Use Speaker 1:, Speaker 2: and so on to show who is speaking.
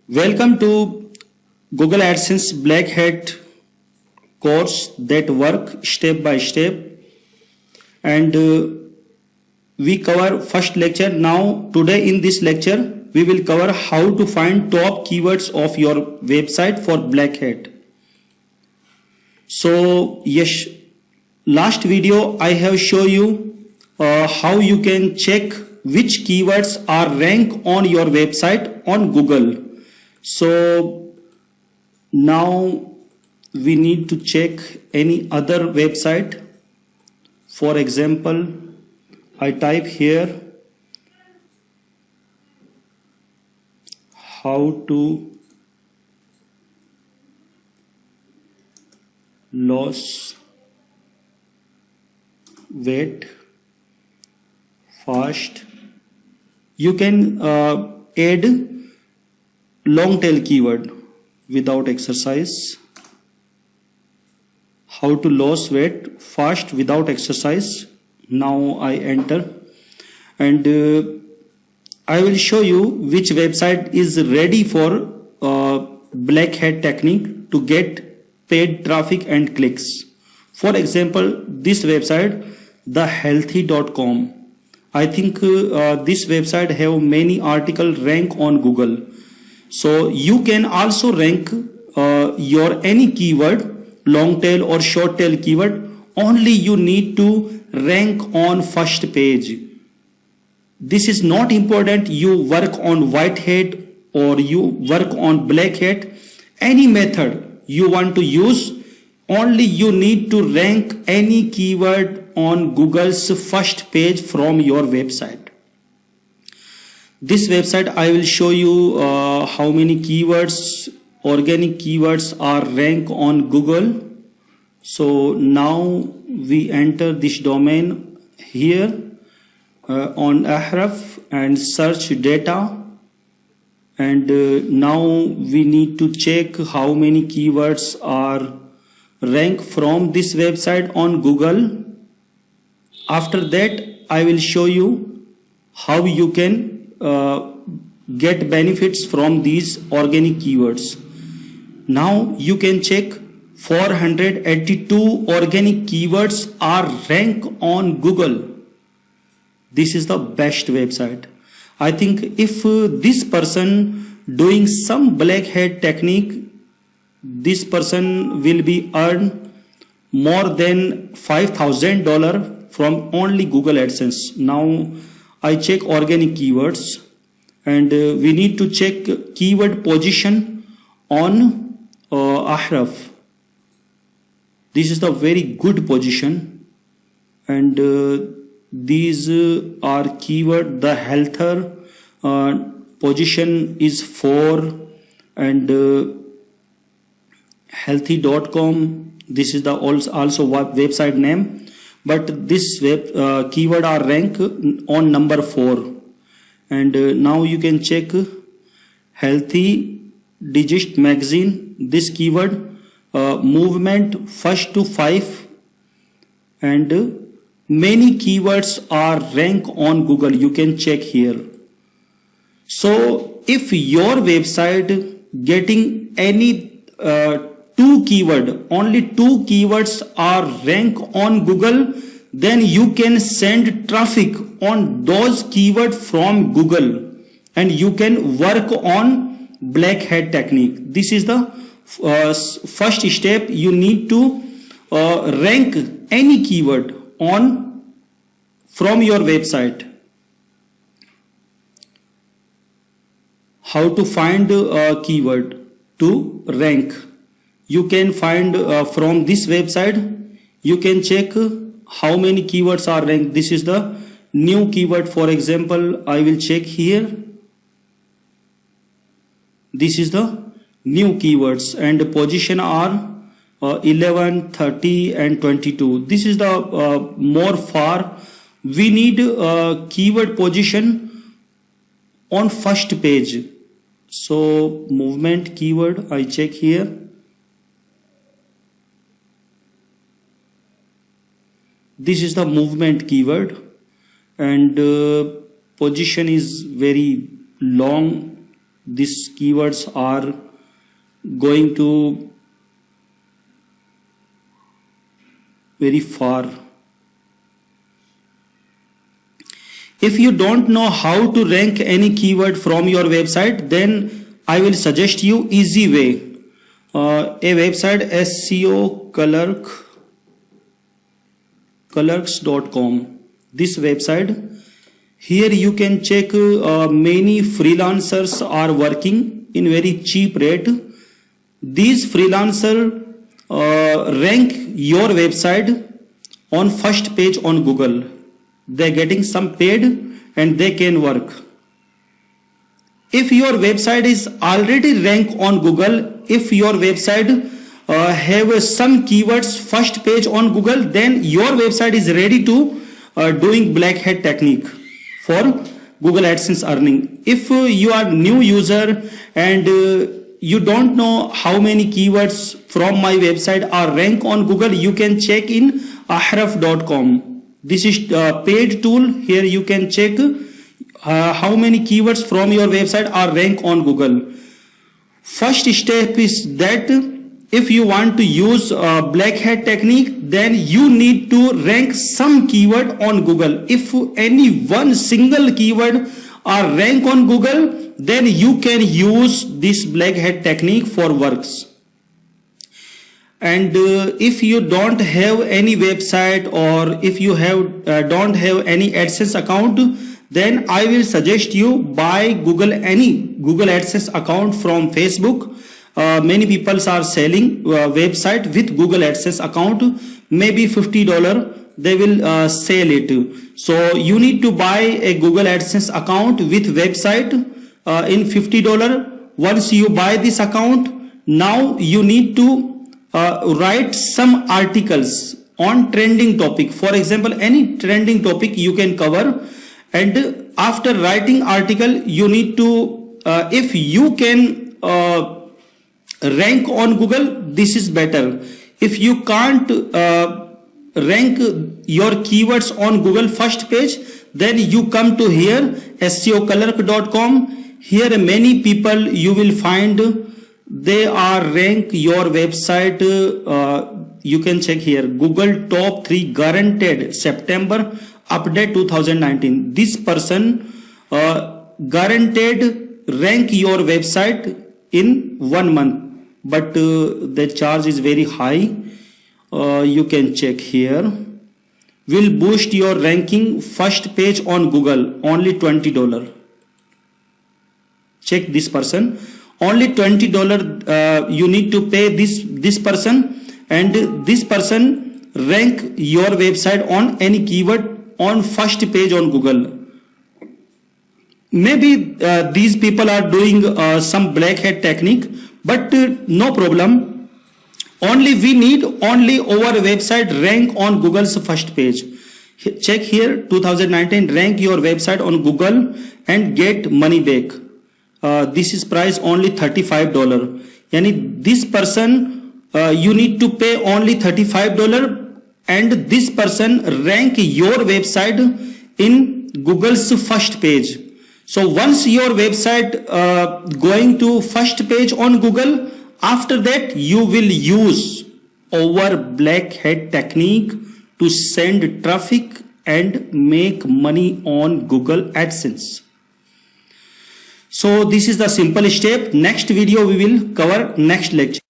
Speaker 1: Welcome to Google AdSense Black Hat course that work step by step, and we cover first lecture. Now today in this lecture we will cover how to find top keywords of your website for Black Hat. So yes, last video I have shown you how you can check which keywords are ranked on your website on Google. So now we need to check any other website. For example, I type here how to lose weight fast. You can add long tail keyword without exercise. How to lose weight fast without exercise. Now I enter, and I will show you which website is ready for Black Hat technique to get paid traffic and clicks. For example, this website, thehealthy.com. I think this website have many articles rank on Google. So you can also rank your any keyword, long tail or short tail keyword. Only you need to rank on first page. This is not important you work on white hat or you work on black hat. Any method you want to use, only you need to rank any keyword on Google's first page from your website. This website I will show you how many keywords, organic keywords are ranked on Google. So now we enter this domain here on Ahref and search data, and now we need to check how many keywords are ranked from this website on Google. After that I will show you how you can get benefits from these organic keywords. Now you can check 482 organic keywords are ranked on Google. This is the best website. I think if this person doing some black hat technique, this person will be earn more than $5,000 from only Google AdSense. Now I check organic keywords, and we need to check keyword position on Ahref. This is the very good position, and these are keyword. The healthier position is 4, and healthy.com. This is the also website name, but this keyword are ranked on number 4. And now you can check Healthy Digest magazine. This keyword movement first to 5, and many keywords are ranked on Google. You can check here. So if your website getting any two keyword, only 2 keywords are ranked on Google, then you can send traffic on those keywords from Google, and you can work on black hat technique. This is the first step. You need to rank any keyword on from your website. How to find a keyword to rank? You can find from this website. You can check how many keywords are ranked. This is the new keyword. For example, I will check here. This is the new keywords, and the position are 11, 30 and 22. This is the more far. We need keyword position on first page. So movement keyword, I check here. This is the movement keyword, and position is very long these keywords are going to very far. If you don't know how to rank any keyword from your website, then I will suggest you easy way. A website, SEO clerks.com. This website, here you can check many freelancers are working in very cheap rate. These freelancers rank your website on first page on Google. They're getting some paid and they can work. If your website is already ranked on Google, if your website have some keywords first page on Google, then your website is ready to doing black hat technique for Google AdSense earning. If you are new user and you don't know how many keywords from my website are ranked on Google, you can check in ahref.com. This is a paid tool. Here you can check how many keywords from your website are ranked on Google. First step is that if you want to use black hat technique, then you need to rank some keyword on Google. If any one single keyword are ranked on Google, then you can use this black hat technique for works. And if you don't have any website, or if you have don't have any AdSense account, then I will suggest you buy any Google AdSense account from Facebook. Many people are selling website with Google AdSense account, maybe $50 they will sell it. So you need to buy a Google AdSense account with website in $50. Once you buy this account, now you need to write some articles on trending topic. For example, any trending topic you can cover, and after writing article, you need to if you can rank on Google, this is better. If you can't rank your keywords on Google first page, then you come to here, SEOclerk.com. Here many people you will find they are rank your website. You can check here, Google top 3 guaranteed September update 2019. This person guaranteed rank your website in 1 month, but the charge is very high. You can check here, will boost your ranking first page on Google, only $20. Check this person, only $20 you need to pay this person, and this person rank your website on any keyword on first page on Google. Maybe these people are doing some black hat technique, but no problem. Only we need only our website rank on Google's first page. Check here, 2019, rank your website on Google and get money back. This is price only $35. Yani this person you need to pay only $35, and this person rank your website in Google's first page. So once your website going to first page on Google, after that you will use our black hat technique to send traffic and make money on Google AdSense. So this is the simple step. Next video we will cover next lecture.